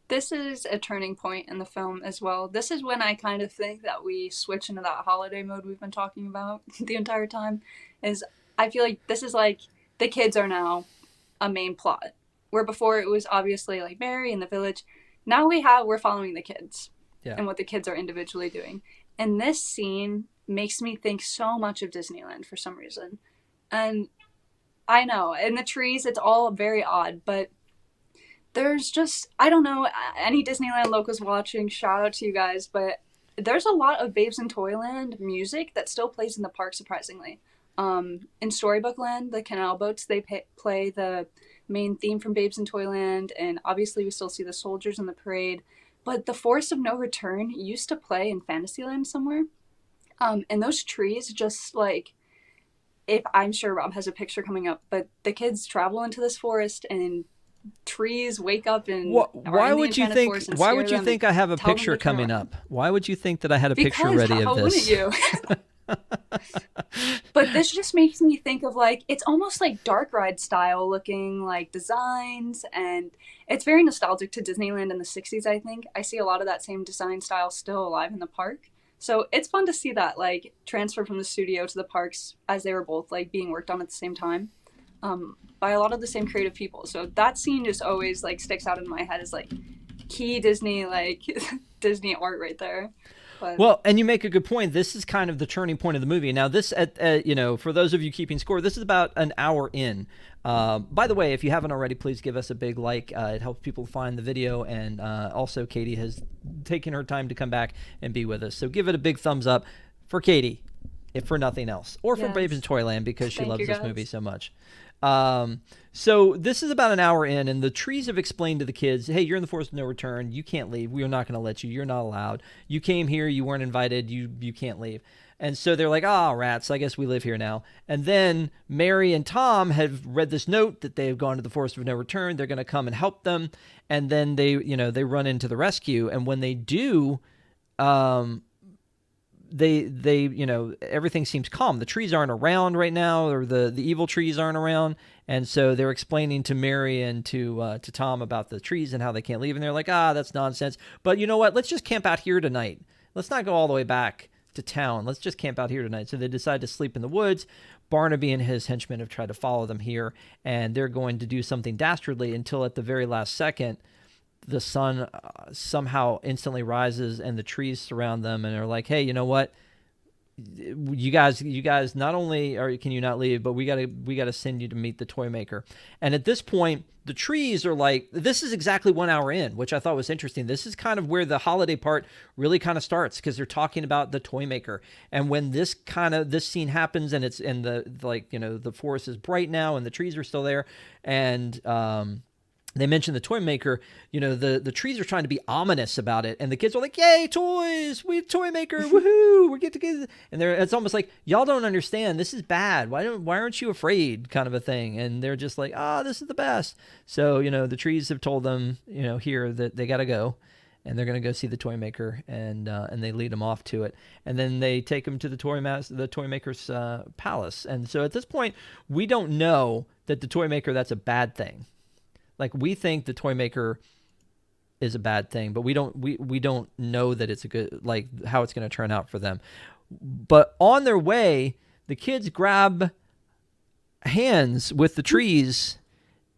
[SPEAKER 2] this is a turning point in the film as well. This is when I kind of think that we switch into that holiday mode we've been talking about the entire time. I feel like this is like the kids are now a main plot. Where before it was obviously like Mary and the village. Now we're following the kids and what the kids are individually doing. And this scene makes me think so much of Disneyland for some reason. And I know, in the trees, it's all very odd, but there's just, I don't know, any Disneyland locals watching, shout out to you guys, but there's a lot of Babes in Toyland music that still plays in the park, surprisingly. In Storybook Land, the canal boats, they play the main theme from Babes in Toyland, and obviously we still see the soldiers in the parade, but the Forest of No Return used to play in Fantasyland somewhere. And those trees just like, if I'm sure Rob has a picture coming up, but the kids travel into this forest and trees wake up and
[SPEAKER 1] why would you think I have a picture coming up? Why would you think that I had a picture ready of this?
[SPEAKER 2] How wouldn't you? But this just makes me think of like, it's almost like dark ride style looking like designs, and it's very nostalgic to Disneyland in the 60s. I think I see a lot of that same design style still alive in the park. So it's fun to see that like transfer from the studio to the parks as they were both like being worked on at the same time, by a lot of the same creative people. So that scene just always like sticks out in my head as like key Disney, like Disney art right there. But...
[SPEAKER 1] Well, and you make a good point. This is kind of the turning point of the movie. Now, this, for those of you keeping score, this is about an hour in. By the way, if you haven't already, please give us a big like. It helps people find the video. And also, Katy has taken her time to come back and be with us. So give it a big thumbs up for Katy, if for nothing else. Or for Babes in Toyland, because she loves this movie so much. So this is about an hour in, and the trees have explained to the kids, hey, you're in the forest of no return. You can't leave. We are not going to let you. You're not allowed. You came here. You weren't invited. You can't leave. And so they're like, rats, I guess we live here now. And then Mary and Tom have read this note that they have gone to the forest of no return. They're going to come and help them. And then they run into the rescue. And when they do, everything seems calm. The trees aren't around right now, or the evil trees aren't around. And so they're explaining to Mary and to Tom about the trees and how they can't leave. And they're like, that's nonsense. But you know what? Let's just camp out here tonight. Let's not go all the way back to town. Let's just camp out here tonight. So they decide to sleep in the woods. Barnaby and his henchmen have tried to follow them here, and they're going to do something dastardly until at the very last second, the sun somehow instantly rises and the trees surround them and are like, hey, you know what? You guys not only can you not leave, but we gotta send you to meet the toy maker. And at this point, the trees are like, this is exactly 1 hour in, which I thought was interesting. This is kind of where the holiday part really kind of starts, because they're talking about the toy maker. And when this scene happens, and the forest is bright now and the trees are still there, and they mentioned the toy maker, the trees are trying to be ominous about it. And the kids are like, yay, toys, we have toy maker, woohoo, we get together. And it's almost like, y'all don't understand, this is bad. Why aren't you afraid, kind of a thing. And they're just like, this is the best. So, the trees have told them, here that they got to go. And they're going to go see the toy maker, and they lead them off to it. And then they take them to the toy maker's palace. And so at this point, we don't know that the toy maker, that's a bad thing. Like, we think the toy maker is a bad thing, but we don't know that it's a good, like, how it's going to turn out for them. But on their way, the kids grab hands with the trees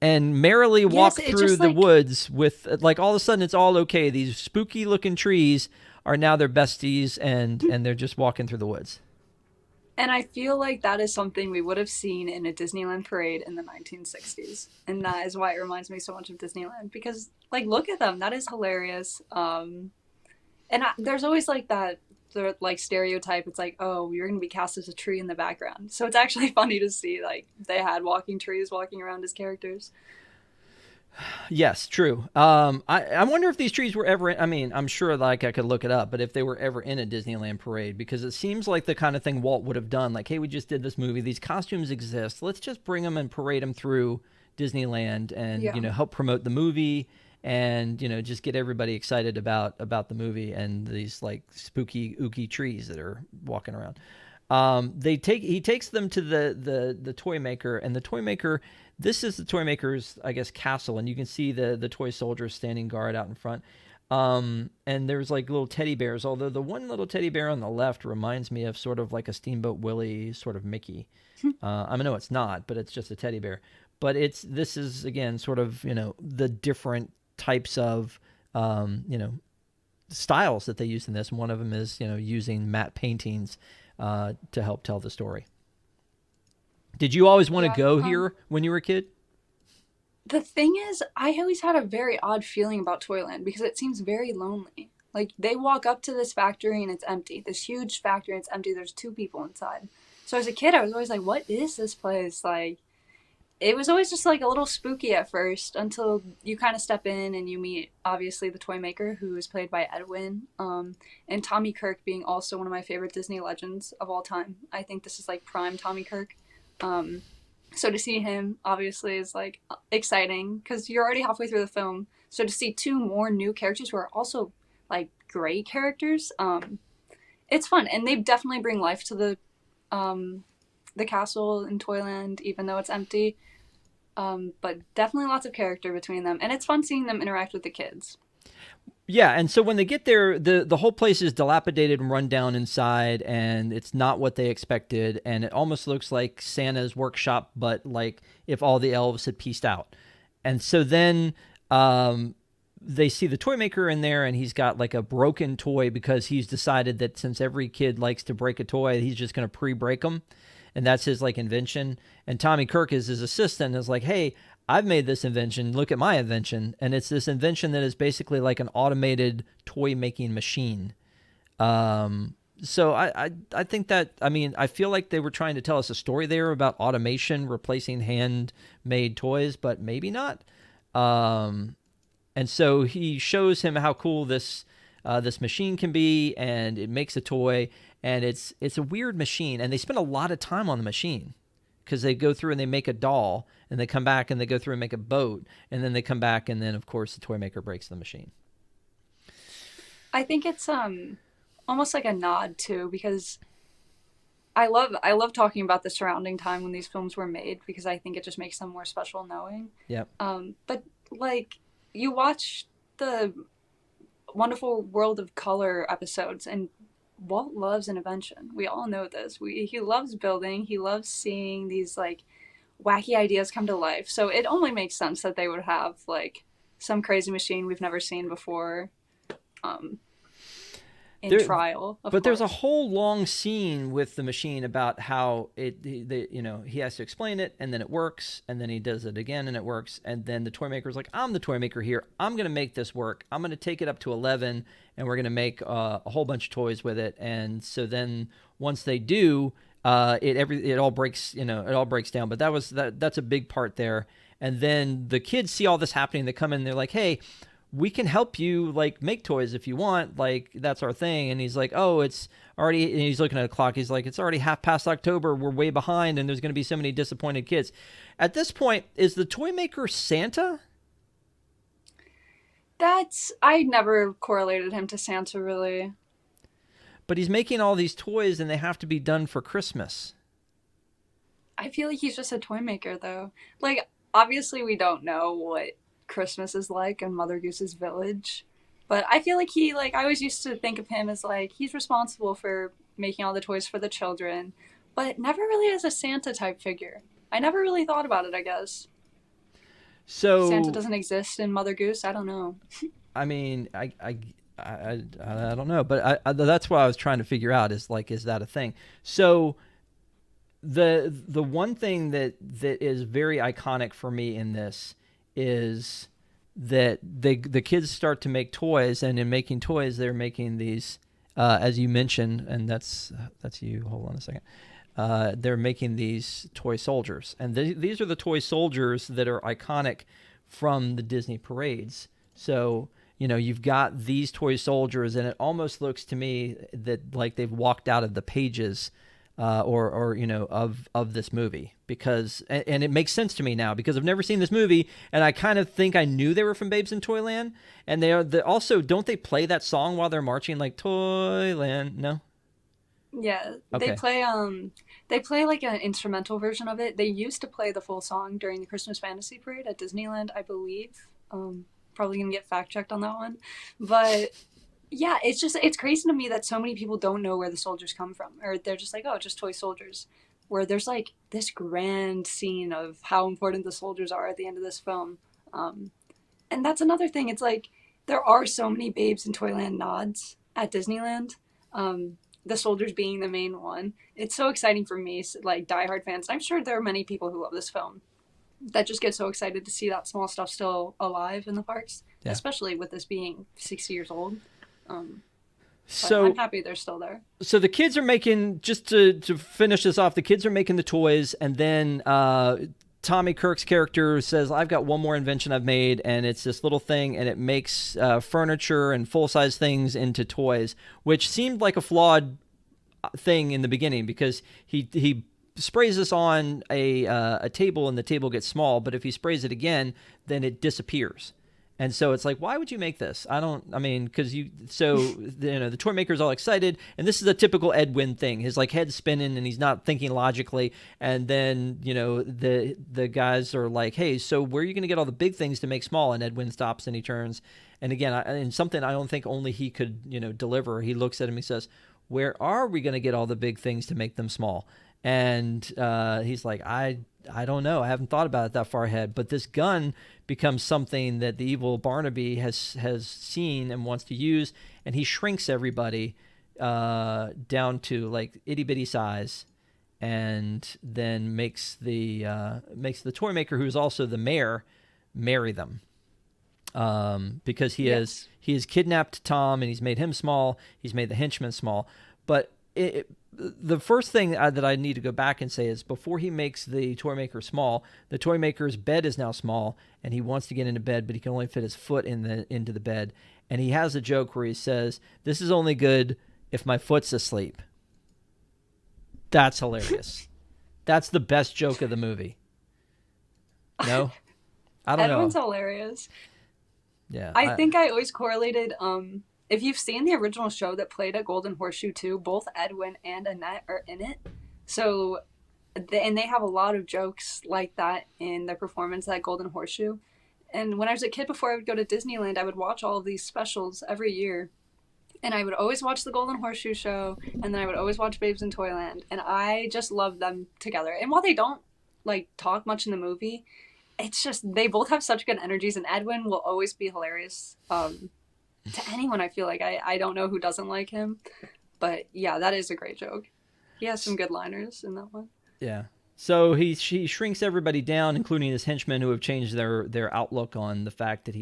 [SPEAKER 1] and merrily walk through the woods with, like, all of a sudden it's all okay. These spooky looking trees are now their besties, and they're just walking through the woods.
[SPEAKER 2] And I feel like that is something we would have seen in a Disneyland parade in the 1960s. And that is why it reminds me so much of Disneyland. Because, like, look at them. That is hilarious. There's always, like, that stereotype. It's like, oh, you're going to be cast as a tree in the background. So it's actually funny to see, like, they had walking trees walking around as characters.
[SPEAKER 1] Yes, true. I wonder if these trees were ever. I mean, I'm sure like I could look it up, but if they were ever in a Disneyland parade, because it seems like the kind of thing Walt would have done. Like, hey, we just did this movie. These costumes exist. Let's just bring them and parade them through Disneyland, and
[SPEAKER 2] Yeah.
[SPEAKER 1] help promote the movie, and just get everybody excited about the movie and these like spooky ooky trees that are walking around. He takes them to the toy maker, and the toy maker, this is the toy maker's, I guess, castle, and you can see the toy soldiers standing guard out in front. And there's like little teddy bears, although the one little teddy bear on the left reminds me of sort of like a Steamboat Willie sort of Mickey. I know it's not, but it's just a teddy bear. But this is again sort of the different types of styles that they use in this. One of them is using matte paintings to help tell the story. Did you always want to go here when you were a kid?
[SPEAKER 2] The thing is, I always had a very odd feeling about Toyland because it seems very lonely. Like, they walk up to this factory and it's empty. This huge factory and it's empty. There's 2 people inside. So as a kid, I was always like, what is this place? Like, it was always just like a little spooky at first until you kind of step in and you meet, obviously, the toy maker, who is played by Edwin, and Tommy Kirk being also one of my favorite Disney legends of all time. I think this is like prime Tommy Kirk. So to see him obviously is like exciting because you're already halfway through the film. So to see 2 more new characters who are also like great characters, it's fun, and they definitely bring life to the castle in Toyland, even though it's empty. But definitely lots of character between them, and it's fun seeing them interact with the kids.
[SPEAKER 1] Yeah, and so when they get there, the whole place is dilapidated and run down inside, and it's not what they expected, and it almost looks like Santa's workshop, but like if all the elves had pieced out. And so then they see the toy maker in there, and he's got like a broken toy because he's decided that since every kid likes to break a toy, he's just going to pre-break them, and that's his like invention. And Tommy Kirk is his assistant, is like, hey, I've made this invention. Look at my invention. And it's this invention that is basically like an automated toy making machine. So I think that, I mean, I feel like they were trying to tell us a story there about automation replacing handmade toys, but maybe not. And so he shows him how cool this machine can be, and it makes a toy, and it's a weird machine, and they spend a lot of time on the machine because they go through and they make a doll, and they come back and they go through and make a boat, and then they come back, and then of course the toy maker breaks the machine.
[SPEAKER 2] I think it's almost like a nod too, because I love talking about the surrounding time when these films were made, because I think it just makes them more special knowing.
[SPEAKER 1] Yep.
[SPEAKER 2] But like, you watch the Wonderful World of Color episodes, and Walt loves an invention. We all know this. He loves building. He loves seeing these like wacky ideas come to life. So it only makes sense that they would have like some crazy machine we've never seen before in trial.
[SPEAKER 1] But there's a whole long scene with the machine about how he has to explain it, and then it works, and then he does it again and it works, and then the toy maker's like, I'm the toy maker here. I'm going to make this work. I'm going to take it up to 11, and we're going to make a whole bunch of toys with it. And so then once they do, it all breaks, it all breaks down. But that's a big part there. And then the kids see all this happening. They come in, they're like, hey, we can help you like make toys if you want, like that's our thing. And he's like, oh, it's already, and he's looking at a clock, he's like, it's already past October, we're way behind, and there's going to be so many disappointed kids. At this point, is the toy maker Santa?
[SPEAKER 2] I never correlated him to Santa, really.
[SPEAKER 1] But he's making all these toys, and they have to be done for Christmas.
[SPEAKER 2] I feel like he's just a toy maker, though. Like, obviously we don't know what Christmas is like in Mother Goose's village, but I feel like I always used to think of him as like, he's responsible for making all the toys for the children, but never really as a Santa type figure. I never really thought about it, I guess. So Santa doesn't exist in Mother Goose? I don't know.
[SPEAKER 1] I mean, I don't know, but that's what I was trying to figure out, is like, is that a thing? So the one thing that is very iconic for me in this is that the kids start to make toys, and in making toys, they're making these, as you mentioned, and that's you. Hold on a second. They're making these toy soldiers, and these are the toy soldiers that are iconic from the Disney parades. So, you've got these toy soldiers, and it almost looks to me that like they've walked out of the pages or of this movie, because and it makes sense to me now because I've never seen this movie, and I kind of think I knew they were from Babes in Toyland. And they also, don't they play that song while they're marching, like Toyland? No.
[SPEAKER 2] Yeah,
[SPEAKER 1] Okay.
[SPEAKER 2] they play like an instrumental version of it. They used to play the full song during the Christmas Fantasy Parade at Disneyland, I believe. Probably gonna get fact checked on that one, but yeah, it's crazy to me that so many people don't know where the soldiers come from, or they're just like, oh, just toy soldiers. Where there's like this grand scene of how important the soldiers are at the end of this film, and that's another thing. It's like there are so many Babes in Toyland nods at Disneyland. The soldiers being the main one. It's so exciting for me, like diehard fans. I'm sure there are many people who love this film that just get so excited to see that small stuff still alive in the parks,
[SPEAKER 1] Yeah.
[SPEAKER 2] especially with this being 60 years old.
[SPEAKER 1] So
[SPEAKER 2] I'm happy they're still there.
[SPEAKER 1] So the kids are making, just to finish this off, the kids are making the toys, and then Tommy Kirk's character says, I've got one more invention I've made, and it's this little thing, and it makes furniture and full-size things into toys, which seemed like a flawed thing in the beginning, because he sprays this on a table, and the table gets small, but if he sprays it again, then it disappears. And so it's like, why would you make this? Because the toy maker's all excited, and this is a typical Ed Wynn thing. His like head's spinning, and he's not thinking logically. And then the guys are like, hey, so where are you going to get all the big things to make small? And Ed Wynn stops and he turns, and again, and something I don't think only he could deliver. He looks at him, he says, where are we going to get all the big things to make them small? And he's like, I don't know. I haven't thought about it that far ahead. But this gun becomes something that the evil Barnaby has seen and wants to use, and he shrinks everybody down to like itty bitty size, and then makes the toy maker, who's also the mayor, marry them. Because he has kidnapped Tom, and he's made him small. He's made the henchman small. But the first thing that I need to go back and say is, before he makes the toy maker small, the toy maker's bed is now small, and he wants to get into bed, but he can only fit his foot into the bed. And he has a joke where he says, "This is only good if my foot's asleep." That's hilarious. That's the best joke of the movie. No? I don't know.
[SPEAKER 2] Everyone's hilarious.
[SPEAKER 1] Yeah.
[SPEAKER 2] I think I always correlated, if you've seen the original show that played at Golden Horseshoe too, both Edwin and Annette are in it. So, and they have a lot of jokes like that in their performance at Golden Horseshoe. And when I was a kid, before I would go to Disneyland, I would watch all of these specials every year. And I would always watch the Golden Horseshoe show, and then I would always watch Babes in Toyland. And I just love them together. And while they don't like talk much in the movie, it's just, they both have such good energies, and Edwin will always be hilarious. To anyone, I feel like I don't know who doesn't like him, but yeah, that is a great joke. He has some good liners in that one.
[SPEAKER 1] Yeah. So he shrinks everybody down, including his henchmen, who have changed their outlook on the fact that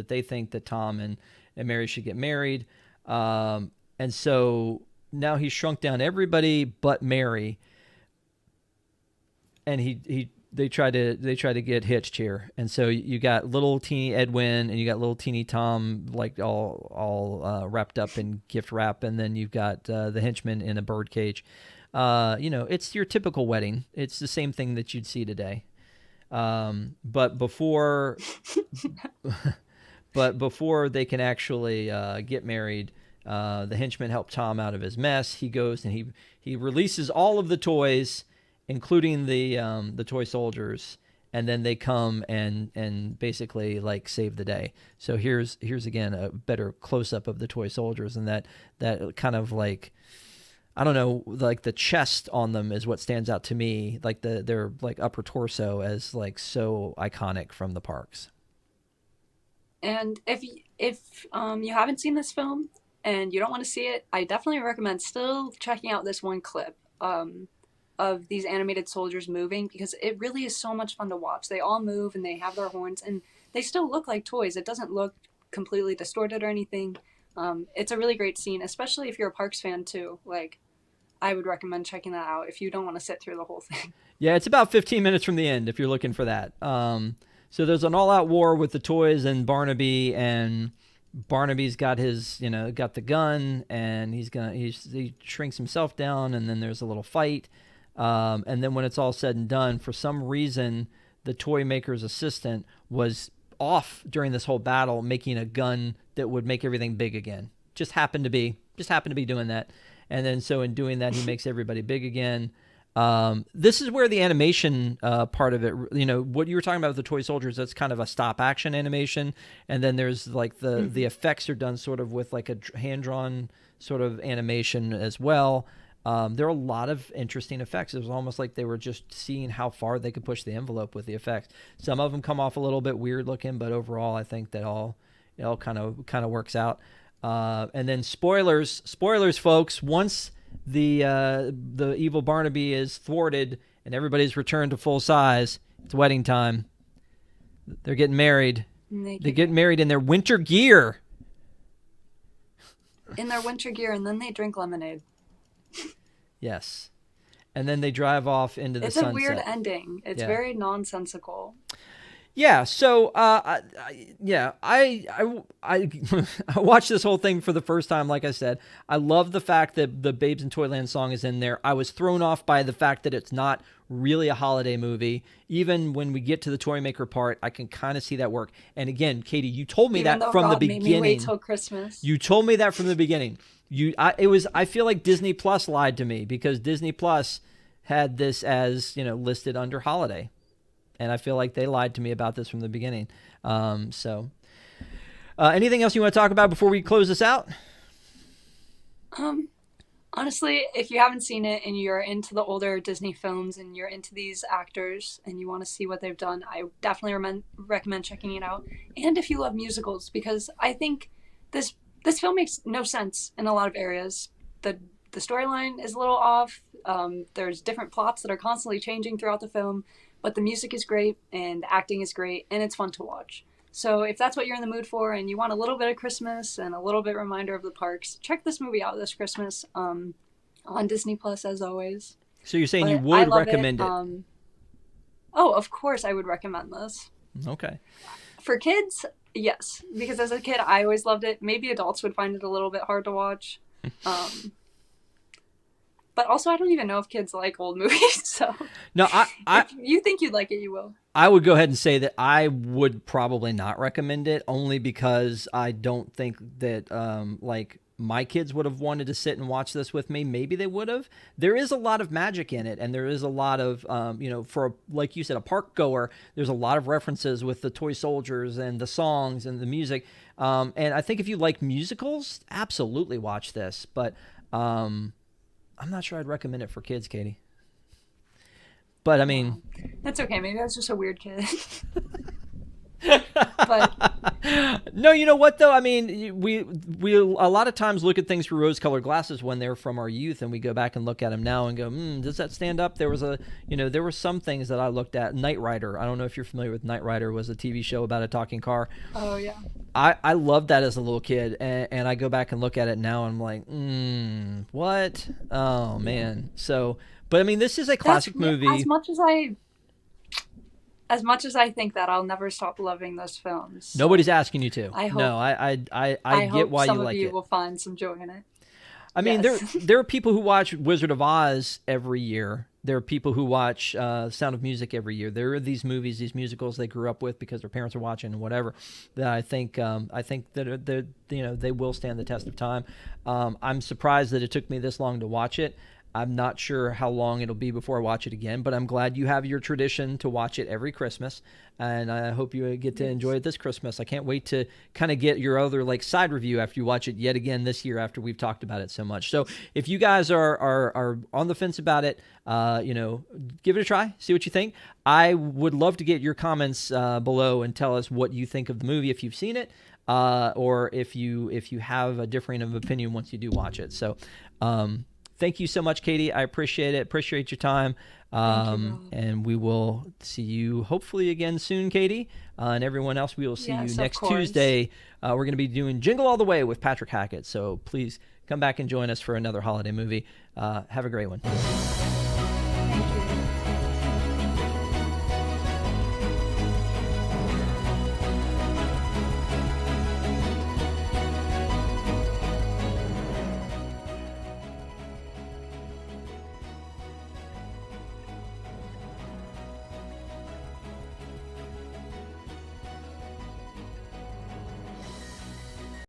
[SPEAKER 1] they think that Tom and Mary should get married. And so now he's shrunk down everybody but Mary, and they try to get hitched here. And so you got little teeny Edwin, and you got little teeny Tom, like all wrapped up in gift wrap, and then you've got the henchman in a bird cage. It's your typical wedding. It's the same thing that you'd see today. But before they can actually get married, the henchman helped Tom out of his mess. He goes and he releases all of the toys, including the toy soldiers, and then they come and basically like save the day. So here's again a better close up of the toy soldiers, and that kind of like, I don't know, like the chest on them is what stands out to me, like their like upper torso, as like so iconic from the parks.
[SPEAKER 2] And if you haven't seen this film and you don't want to see it, I definitely recommend still checking out this one clip of these animated soldiers moving, because it really is so much fun to watch. They all move and they have their horns, and they still look like toys. It doesn't look completely distorted or anything. It's a really great scene, especially if you're a Parks fan too. Like, I would recommend checking that out if you don't want to sit through the whole thing.
[SPEAKER 1] Yeah, it's about 15 minutes from the end if you're looking for that. So there's an all-out war with the toys and Barnaby, and Barnaby's got his, got the gun, and he shrinks himself down, and then there's a little fight. And then when it's all said and done, for some reason, the toy maker's assistant was off during this whole battle, making a gun that would make everything big again. Just happened to be doing that. And then so in doing that, he makes everybody big again. This is where the animation part of it, what you were talking about with the toy soldiers, that's kind of a stop action animation. And then there's like the effects are done sort of with like a hand-drawn sort of animation as well. There are a lot of interesting effects. It was almost like they were just seeing how far they could push the envelope with the effects. Some of them come off a little bit weird looking, but overall I think that it all kind of works out. And then spoilers, folks. Once the evil Barnaby is thwarted and everybody's returned to full size, it's wedding time. They're getting married. They get married in their winter gear.
[SPEAKER 2] And then they drink lemonade.
[SPEAKER 1] Yes. And then they drive off into the sunset.
[SPEAKER 2] It's a weird ending. It's very nonsensical.
[SPEAKER 1] Yeah, so I watched this whole thing for the first time. Like I said, I love the fact that the Babes in Toyland song is in there. I was thrown off by the fact that it's not really a holiday movie. Even when we get to the toy maker part, I can kind of see that work. And again, Katy, you told me that from the beginning. Made me wait
[SPEAKER 2] till Christmas.
[SPEAKER 1] You told me that from the beginning. I feel like Disney Plus lied to me, because Disney Plus had this as listed under holiday. And I feel like they lied to me about this from the beginning. Anything else you want to talk about before we close this out?
[SPEAKER 2] Honestly, if you haven't seen it and you're into the older Disney films and you're into these actors and you want to see what they've done, I definitely recommend checking it out. And if you love musicals, because I think this film makes no sense in a lot of areas. The storyline is a little off. There's different plots that are constantly changing throughout the film. But the music is great and the acting is great and it's fun to watch. So if that's what you're in the mood for and you want a little bit of Christmas and a little bit reminder of the parks, check this movie out this Christmas on Disney Plus as always.
[SPEAKER 1] So you're saying you would recommend it?
[SPEAKER 2] Oh, of course I would recommend this.
[SPEAKER 1] Okay.
[SPEAKER 2] For kids, yes. Because as a kid, I always loved it. Maybe adults would find it a little bit hard to watch. But also, I don't even know if kids like old movies. So
[SPEAKER 1] no,
[SPEAKER 2] if you think you'd like it, you will.
[SPEAKER 1] I would go ahead and say that I would probably not recommend it, only because I don't think that my kids would have wanted to sit and watch this with me. Maybe they would have. There is a lot of magic in it, and there is a lot of for like you said, a park goer. There's a lot of references with the toy soldiers and the songs and the music. And I think if you like musicals, absolutely watch this. But I'm not sure I'd recommend it for kids, Katy. But I mean,
[SPEAKER 2] that's okay. Maybe I was just a weird kid. But
[SPEAKER 1] no, you know what though? I mean, we a lot of times look at things through rose-colored glasses when they're from our youth, and we go back and look at them now and go, does that stand up? There were some things that I looked at. Knight Rider. I don't know if you're familiar with Knight Rider. Was a TV show about a talking car.
[SPEAKER 2] Oh yeah.
[SPEAKER 1] I loved that as a little kid, and I go back and look at it now, and I'm like, what? Oh man. So, but I mean, this is a classic movie.
[SPEAKER 2] As much as I think that, I'll never stop loving those films. So
[SPEAKER 1] nobody's asking you to.
[SPEAKER 2] I hope.
[SPEAKER 1] No, I get why you like it.
[SPEAKER 2] Some of you will find some joy in it.
[SPEAKER 1] I mean, there are people who watch Wizard of Oz every year. There are people who watch Sound of Music every year. There are these movies, these musicals they grew up with because their parents are watching and whatever. That I think that they will stand the test of time. I'm surprised that it took me this long to watch it. I'm not sure how long it'll be before I watch it again, but I'm glad you have your tradition to watch it every Christmas, and I hope you get to enjoy it this Christmas. I can't wait to kind of get your other side review after you watch it yet again this year after we've talked about it so much. So if you guys are on the fence about it, give it a try, see what you think. I would love to get your comments below and tell us what you think of the movie if you've seen it, or if you have a differing of opinion once you do watch it. So thank you so much, Katy. I appreciate it. Appreciate your time. And we will see you hopefully again soon, Katy. And everyone else, we will see you next Tuesday. We're going to be doing Jingle All the Way with Patrick Hackett. So please come back and join us for another holiday movie. Have a great one.